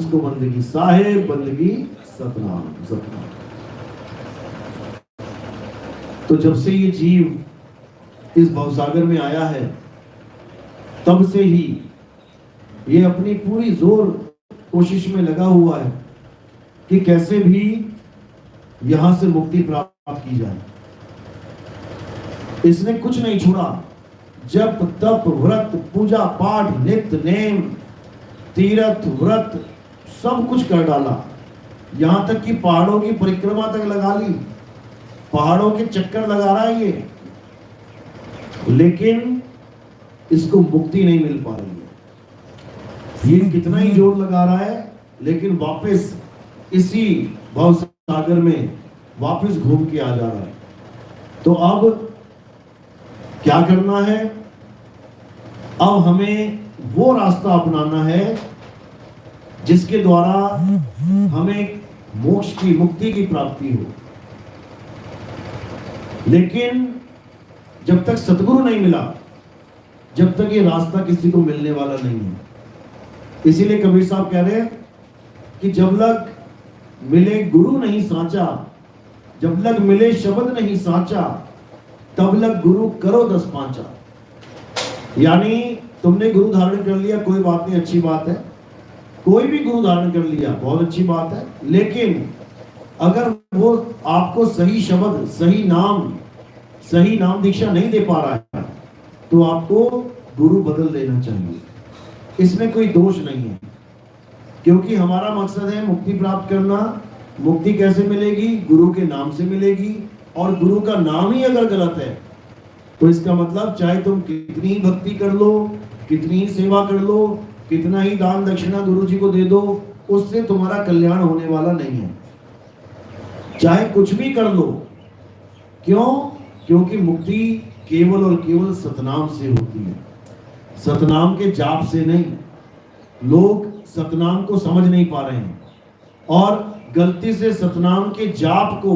उसको बंदगी, साहेब बंदगी सतनाम सतनाम। तो जब से ये जीव इस भवसागर में आया है तब से ही ये अपनी पूरी जोर कोशिश में लगा हुआ है कि कैसे भी यहां से मुक्ति प्राप्त की जाए। इसने कुछ नहीं छोड़ा, जप तप व्रत पूजा पाठ नित्य नेम तीर्थ व्रत सब कुछ कर डाला, यहां तक कि पहाड़ों की परिक्रमा तक लगा ली, पहाड़ों के चक्कर लगा रहा है ये, लेकिन इसको मुक्ति नहीं मिल पा रही है। ये कितना ही जोर लगा रहा है लेकिन वापस इसी भवसागर में वापस घूम के आ जा रहा है। तो अब क्या करना है? अब हमें वो रास्ता अपनाना है जिसके द्वारा हमें मोक्ष की मुक्ति की प्राप्ति हो। लेकिन जब तक सतगुरु नहीं मिला, जब तक ये रास्ता किसी को मिलने वाला नहीं है। इसीलिए कबीर साहब कह रहे हैं कि जब लग मिले गुरु नहीं साचा, जब लग मिले शब्द नहीं साचा, तब लग गुरु करो 10 पांचा। यानी तुमने गुरु धारण कर लिया, कोई बात नहीं, अच्छी बात है, कोई भी गुरु धारण कर लिया बहुत अच्छी बात है, लेकिन अगर वो आपको सही शब्द सही नाम दीक्षा नहीं दे पा रहा है तो आपको गुरु बदल देना चाहिए। इसमें कोई दोष नहीं है, क्योंकि हमारा मकसद है मुक्ति प्राप्त करना। मुक्ति कैसे मिलेगी? गुरु के नाम से मिलेगी, और गुरु का नाम ही अगर गलत है तो इसका मतलब चाहे तुम कितनी भक्ति कर लो, कितनी सेवा कर लो, कितना ही दान दक्षिणा गुरु जी को दे दो, उससे तुम्हारा कल्याण होने वाला नहीं है। चाहे कुछ भी कर लो, क्यों? क्योंकि मुक्ति केवल और केवल सतनाम से होती है, सतनाम के जाप से नहीं। लोग सतनाम को समझ नहीं पा रहे हैं और गलती से सतनाम के जाप को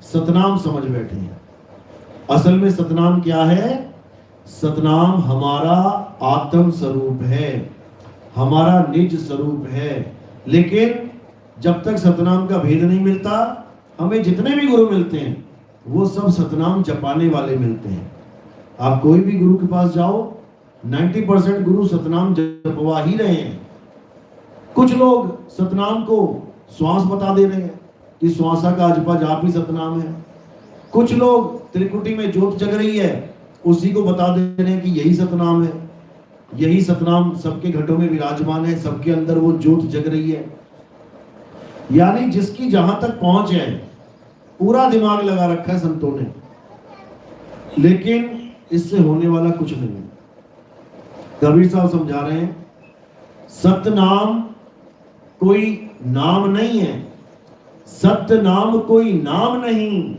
सतनाम समझ बैठे हैं। असल में सतनाम क्या है? सतनाम हमारा आत्म स्वरूप है, हमारा निज स्वरूप है। लेकिन जब तक सतनाम का भेद नहीं मिलता, हमें जितने भी गुरु मिलते हैं वो सब सतनाम जपाने वाले मिलते हैं। आप कोई भी गुरु के पास जाओ, 90% गुरु सतनाम जपवा ही रहे हैं। कुछ लोग सतनाम को श्वास बता दे रहे हैं कि श्वासा का अजपा जाप ही सतनाम है। कुछ लोग त्रिकुटी में ज्योत जग रही है उसी को बता दे रहे हैं कि यही सतनाम है, यही सतनाम सबके घटों में विराजमान है, सबके अंदर वो ज्योत जग रही है। यानी जिसकी जहां तक पहुंच है, पूरा दिमाग लगा रखा है संतों ने, लेकिन इससे होने वाला कुछ नहीं है। कबीर साहब समझा रहे हैं, सतनाम कोई नाम नहीं है, सत्य नाम कोई नाम नहीं,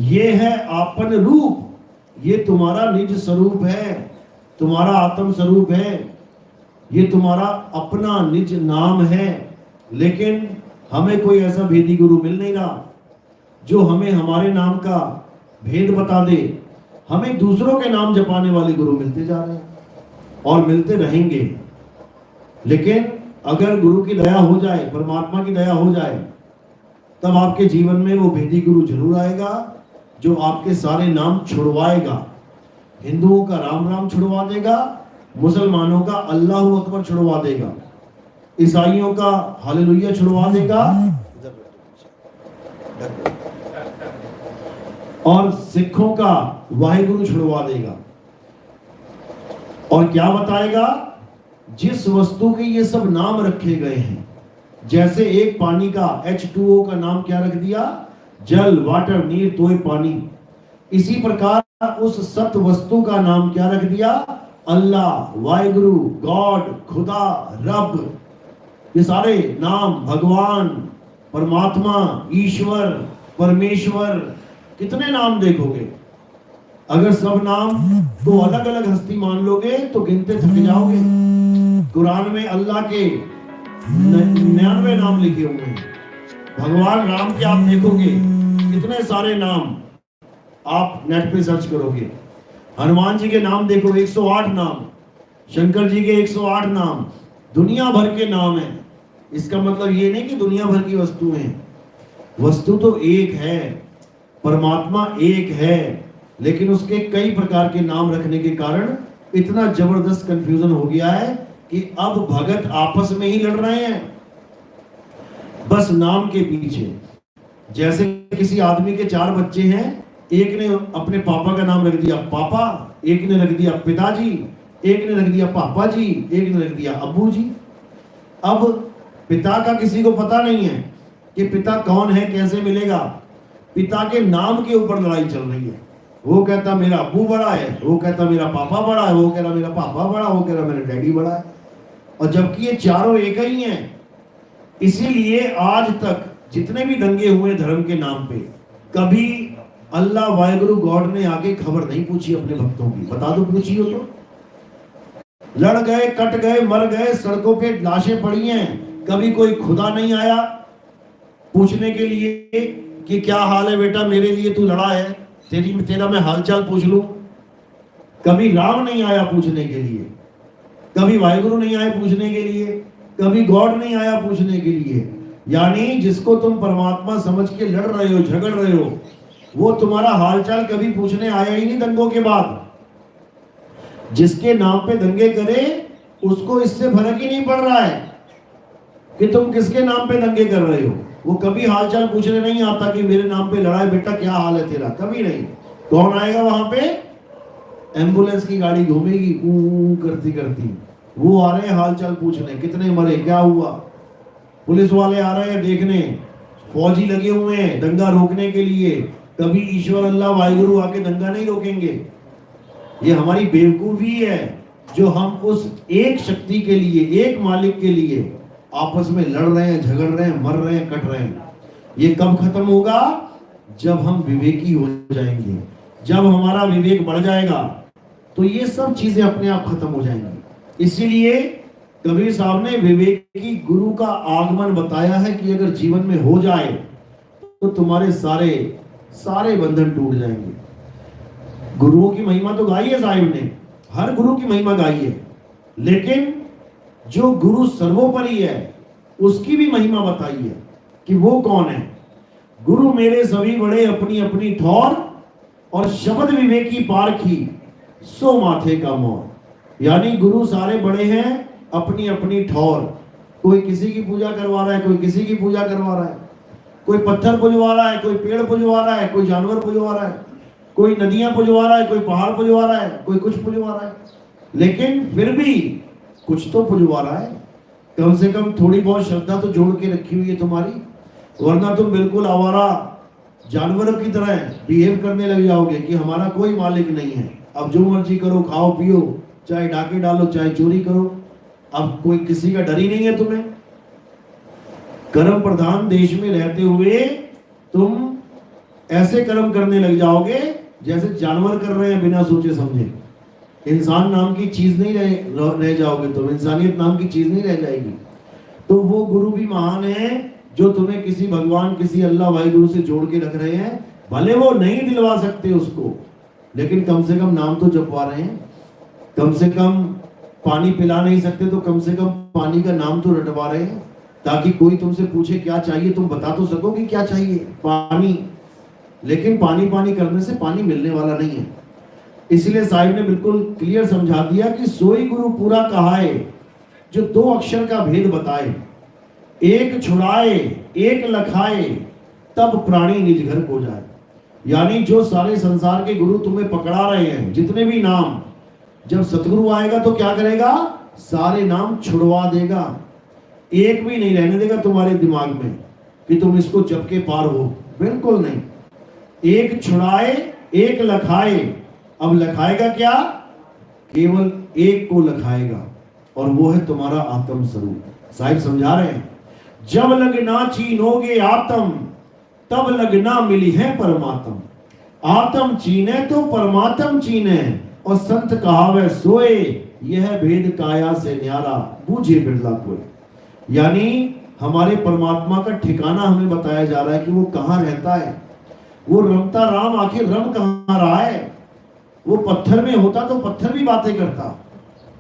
ये है आपन रूप, ये तुम्हारा निज स्वरूप है, तुम्हारा आत्म स्वरूप है, ये तुम्हारा अपना निज नाम है। लेकिन हमें कोई ऐसा भेदी गुरु मिल नहीं रहा जो हमें हमारे नाम का भेद बता दे। हमें दूसरों के नाम जपाने वाले गुरु मिलते जा रहे हैं और मिलते रहेंगे। लेकिन अगर गुरु की दया हो जाए, परमात्मा की दया हो जाए, तब आपके जीवन में वो भेदी गुरु जरूर आएगा जो आपके सारे नाम छुड़वाएगा। हिंदुओं का राम राम छुड़वा देगा, मुसलमानों का अल्लाहू अकबर छुड़वा देगा, ईसाइयों का हालेलुया छुड़वा देगा, और सिखों का वाहिगुरु छुड़वा देगा। और क्या बताएगा? जिस वस्तु के ये सब नाम रखे गए हैं, जैसे एक पानी का H2O का नाम क्या रख दिया? जल, वाटर, नीर, तोय पानी। इसी प्रकार उस सत वस्तु का नाम क्या रख दिया? अल्लाह, वाहिगुरु, गॉड, खुदा, रब। ये सारे नाम, भगवान, परमात्मा, ईश्वर, परमेश्वर, कितने नाम देखोगे। अगर सब नाम को अलग अलग हस्ती मान लोगे तो गिनते थक जाओगे। कुरान में अल्लाह के 99 नाम लिखे हुए हैं। भगवान राम के आप देखोगे कितने सारे नाम, आप नेट पे सर्च करोगे। हनुमान जी के नाम देखोगे 108 नाम, शंकर जी के 108 नाम, दुनिया भर के नाम हैं। इसका मतलब ये नहीं कि दुनिया भर की वस्तुएं हैं। वस्तु तो एक है, परमात्मा एक है, लेकिन उसके कई प्रकार के नाम रखने के कारण इतना जबरदस्त कंफ्यूजन हो गया है कि अब भगत आपस में ही लड़ रहे हैं, बस नाम के पीछे। जैसे किसी आदमी के 4 बच्चे हैं, एक ने अपने पापा का नाम रख दिया पापा, एक ने रख दिया पिताजी, एक ने रख दिया पापा जी, एक ने रख दिया अब्बू जी। अब पिता का किसी को पता नहीं है कि पिता कौन है, कैसे मिलेगा। पिता के नाम के ऊपर लड़ाई चल रही है। वो कहता मेरा अब्बू बड़ा है, वो कहता मेरा पापा बड़ा है, वो कह रहा मेरा पापा बड़ा, वो कह रहा मेरा डैडी बड़ा है, और जबकि ये चारों एक ही हैं। इसीलिए आज तक जितने भी दंगे हुए धर्म के नाम पे, कभी अल्लाह वाहिगुरु गॉड ने आके खबर नहीं पूछी अपने भक्तों की। बता दो पूछी हो तो। लड़ गए, कट गए, मर गए, सड़कों पे लाशें पड़ी हैं, कभी कोई खुदा नहीं आया पूछने के लिए कि क्या हाल है बेटा, मेरे लिए तू लड़ा है, तेरा मैं हालचाल पूछ लूं। कभी राम नहीं आया पूछने के लिए, कभी वाहिगुरु नहीं आए पूछने के लिए, कभी गॉड नहीं आया पूछने के लिए। यानी जिसको तुम परमात्मा समझ के लड़ रहे हो, झगड़ रहे हो, वो तुम्हारा हालचाल कभी पूछने आया ही नहीं दंगों के बाद। जिसके नाम पे दंगे करे उसको इससे फर्क ही नहीं पड़ रहा है कि तुम किसके नाम पे दंगे कर रहे हो। वो कभी हालचाल पूछने नहीं आता कि मेरे नाम पे लड़ा है बेटा, क्या हाल है तेरा, कभी नहीं। कौन आएगा वहां पे? एम्बुलेंस की गाड़ी घूमेगी करती करती, वो आ रहे हैं हालचाल पूछने, कितने मरे, क्या हुआ। पुलिस वाले आ रहे हैं देखने, फौजी लगे हुए हैं दंगा रोकने के लिए। कभी ईश्वर अल्लाह वाहिगुरु आके दंगा नहीं रोकेंगे। ये हमारी बेवकूफी है जो हम उस एक शक्ति के लिए, एक मालिक के लिए आपस में लड़ रहे हैं, झगड़ रहे हैं, मर रहे हैं, कट रहे हैं। ये कब खत्म होगा? जब हम विवेकी हो जाएंगे, जब हमारा विवेक बढ़ जाएगा तो ये सब चीजें अपने आप खत्म हो जाएंगी। इसीलिए कबीर साहब ने विवेकी गुरु का आगमन बताया है कि अगर जीवन में हो जाए तो तुम्हारे सारे बंधन टूट जाएंगे। गुरुओं की महिमा तो गाई है साहिब ने, हर गुरु की महिमा गाई है, लेकिन जो गुरु सर्वोपरि है उसकी भी महिमा बताई है कि वो कौन है। गुरु मेरे सभी बड़े अपनी अपनी ठौर, और शब्द विवेकी पारखी सो माथे का मोर। यानी गुरु सारे बड़े हैं अपनी अपनी ठौर। कोई किसी की पूजा करवा रहा है, कोई किसी की पूजा करवा रहा है, कोई पत्थर पुजवा रहा है, कोई पेड़ पुजवा रहा है, कोई जानवर पुजवा रहा है, कोई नदियां पुजवा रहा है, कोई पहाड़ पुजवा रहा है, कोई कुछ पुजवा रहा है, लेकिन फिर भी कुछ तो पुजवा रहा है। कम से कम थोड़ी बहुत श्रद्धा तो जोड़ के रखी हुई है तुम्हारी, वरना तुम बिल्कुल आवारा जानवरों की तरह बिहेव करने लग जाओगे कि हमारा कोई मालिक नहीं है, अब जो मर्जी करो, खाओ पियो, चाहे डाके डालो, चाहे चोरी करो, अब कोई किसी का डर ही नहीं है तुम्हें। कर्म प्रधान देश में रहते हुए तुम ऐसे कर्म करने लग जाओगे जैसे जानवर कर रहे हैं बिना सोचे समझे। इंसान नाम की चीज नहीं रह जाओगे तुम, इंसानियत नाम की चीज नहीं रह जाएगी। तो वो गुरु भी महान है जो तुम्हें किसी भगवान, किसी अल्लाह वाहिगुरु से जोड़ के रख रहे हैं। भले वो नहीं दिलवा सकते उसको, लेकिन कम से कम नाम तो जपवा रहे हैं। कम से कम पानी पिला नहीं सकते तो कम से कम पानी का नाम तो रटवा रहे हैं, ताकि कोई तुमसे पूछे क्या चाहिए तुम बता तो सको कि क्या चाहिए, पानी। लेकिन पानी पानी करने से पानी मिलने वाला नहीं है। इसलिए साहिब ने बिल्कुल क्लियर समझा दिया कि सोई गुरु पूरा कहाए जो 2 अक्षर का भेद बताए, एक छुड़ाए एक लखाए तब प्राणी निज घर को जाए। यानी जो सारे संसार के गुरु तुम्हें पकड़ा रहे हैं, जितने भी नाम, जब सतगुरु आएगा तो क्या करेगा? सारे नाम छुड़वा देगा, एक भी नहीं रहने देगा तुम्हारे दिमाग में कि तुम इसको जप के पार हो, बिल्कुल नहीं। एक छुड़ाए एक लखाए। अब लखाएगा क्या? केवल एक को लखाएगा, और वो है तुम्हारा आत्म स्वरूप। साहिब समझा रहे हैं, जब लगना चीनोगे आत्म तब लगना मिली है परमात्म। आत्म चीने तो परमात्म चीने, और संत कहावे सोए यह भेद काया से न्यारा बूझे बिरला कोई। यानी हमारे परमात्मा का ठिकाना हमें बताया जा रहा है कि वो कहाँ रहता है। वो रमता राम आखिर रम कहाँ रहा है? वो पत्थर में होता तो पत्थर भी बातें करता,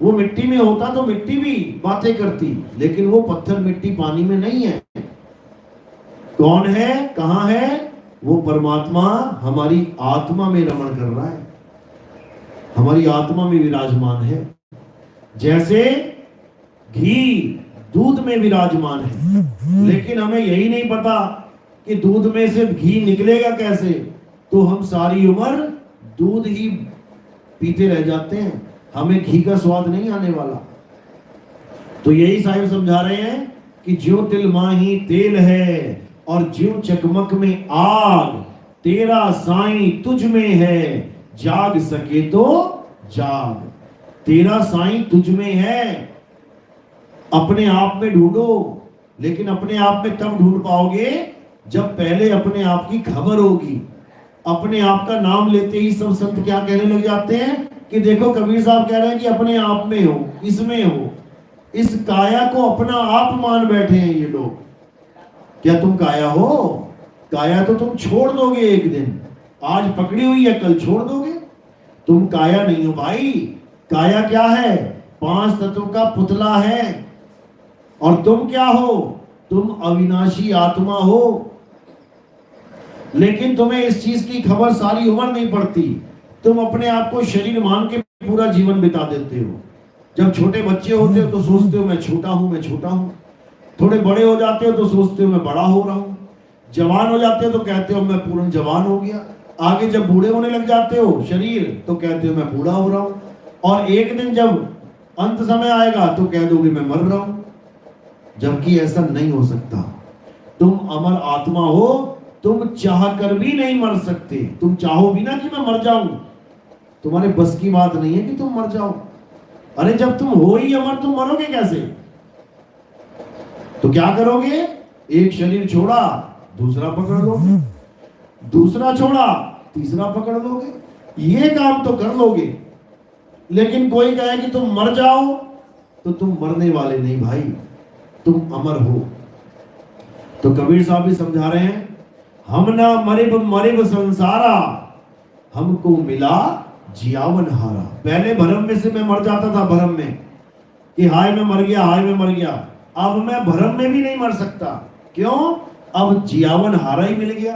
वो मिट्टी में होता तो मिट्टी भी बातें करती, लेकिन वो पत्थर मिट्टी पानी में नहीं है। कौन है, कहां है? वो परमात्मा हमारी आत्मा में रमण कर रहा है, हमारी आत्मा में विराजमान है। जैसे घी दूध में विराजमान है, लेकिन हमें यही नहीं पता कि दूध में से घी निकलेगा कैसे, तो हम सारी उम्र दूध ही पीते रह जाते हैं, हमें घी का स्वाद नहीं आने वाला। तो यही साहिब समझा रहे हैं कि ज्यों तिल माही तेल है और ज्यों चकमक में आग, तेरा साईं तुझ में है, जाग सके तो जाग। तेरा साईं तुझ में है, अपने आप में ढूंढो, लेकिन अपने आप में तब ढूंढ पाओगे जब पहले अपने आप की खबर होगी। अपने आप का नाम लेते ही सब संत क्या कहने लग जाते हैं कि देखो कबीर साहब कह रहे हैं कि अपने आप में हो, इसमें हो। इस काया को अपना आप मान बैठे हैं ये लोग। क्या तुम काया हो? काया तो तुम छोड़ दोगे एक दिन, आज पकड़ी हुई है कल छोड़ दोगे। तुम काया नहीं हो भाई। काया क्या है? 5 तत्वों का पुतला है। और तुम क्या हो? तुम अविनाशी आत्मा हो। लेकिन तुम्हें इस चीज की खबर सारी उम्र नहीं पड़ती। तुम अपने आप को शरीर मान के पूरा जीवन बिता देते हो। जब छोटे बच्चे होते हो तो सोचते हो मैं छोटा हूं, मैं छोटा हूं। थोड़े बड़े हो जाते हो तो सोचते हो मैं बड़ा हो रहा हूं। जवान हो जाते हो तो कहते हो मैं पूर्ण जवान हो गया। आगे जब बूढ़े होने लग जाते हो शरीर, तो कहते हो मैं बूढ़ा हो रहा हूं। और एक दिन जब अंत समय आएगा तो कह दोगे मैं मर रहा हूं। जबकि ऐसा नहीं हो सकता। तुम अमर आत्मा हो, तुम चाह कर भी नहीं मर सकते। तुम चाहो भी ना कि मैं मर जाऊं, तुम्हारे बस की बात नहीं है कि तुम मर जाओ। अरे जब तुम हो ही अमर, तुम मरोगे कैसे? तो क्या करोगे? एक शरीर छोड़ा दूसरा पकड़ लोगे, दूसरा छोड़ा तीसरा पकड़ लोगे। ये काम तो कर लोगे। लेकिन कोई कहे कि तुम मर जाओ, तो तुम मरने वाले नहीं भाई, तुम अमर हो। तो कबीर साहब भी समझा रहे हैं, हम ना मरिब मरिब संसारा, हमको मिला जियावन हारा। पहले भरम में से मैं मर जाता था, भरम में कि हाय मैं मर गया, हाय मैं मर गया। अब मैं भरम में भी नहीं मर सकता। क्यों? अब जियावन हारा ही मिल गया।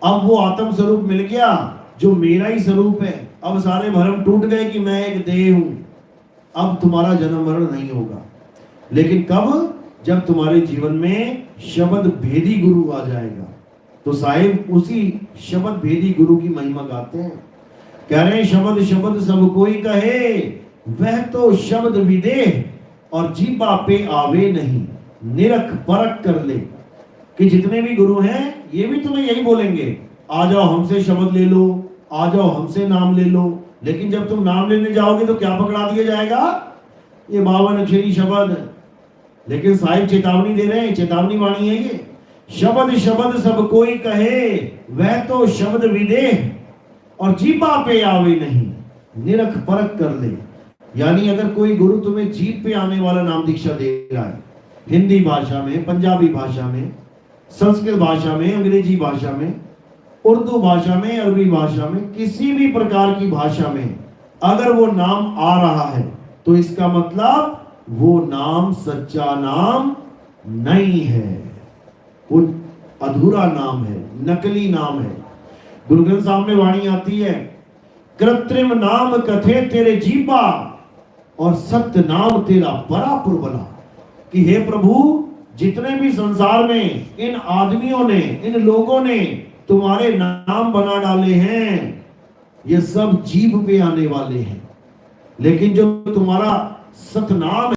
अब वो आत्म स्वरूप मिल गया जो मेरा ही स्वरूप है। अब सारे भरम टूट गए कि मैं एक देह हूं। अब तुम्हारा जन्म मरण नहीं होगा। लेकिन कब? जब तुम्हारे जीवन में शब्द भेदी गुरु आ जाएगा। तो साहिब उसी शब्द भेदी गुरु की महिमा गाते हैं। कह रहे हैं शब्द शब्द सब कोई कहे, वह तो शब्द विदेह और जीबा पे आवे नहीं, निरख परख कर ले। कि जितने भी गुरु हैं ये भी तुम्हें यही बोलेंगे, आ जाओ हमसे शब्द ले लो, आ जाओ हमसे नाम ले लो। लेकिन जब तुम नाम लेने जाओगे तो क्या पकड़ा दिया जाएगा? ये 52 अक्षरी शब्द। लेकिन साहिब चेतावनी दे रहे हैं, चेतावनी वाणी है ये। शब्द शब्द सब कोई कहे, वह तो शब्द विदेह और जीबा पे आवे नहीं, निरख परख कर ले। यानी अगर कोई गुरु तुम्हें जीभ पे आने वाला नाम दीक्षा दे रहा है, हिंदी भाषा में, पंजाबी भाषा में, संस्कृत भाषा में, अंग्रेजी भाषा में, उर्दू भाषा में, अरबी भाषा में, किसी भी प्रकार की भाषा में अगर वो नाम आ रहा है, तो इसका मतलब वो नाम सच्चा नाम नहीं है, वो अधूरा नाम है, नकली नाम है। गुरु ग्रंथ साहब में वाणी आती है, कृत्रिम नाम कथे तेरे जीबा और सत्य नाम तेरा परापुर बला। कि हे प्रभु, जितने भी संसार में इन आदमियों ने, इन लोगों ने तुम्हारे नाम बना डाले हैं, ये सब जीभ पे आने वाले हैं। लेकिन जो तुम्हारा सतनाम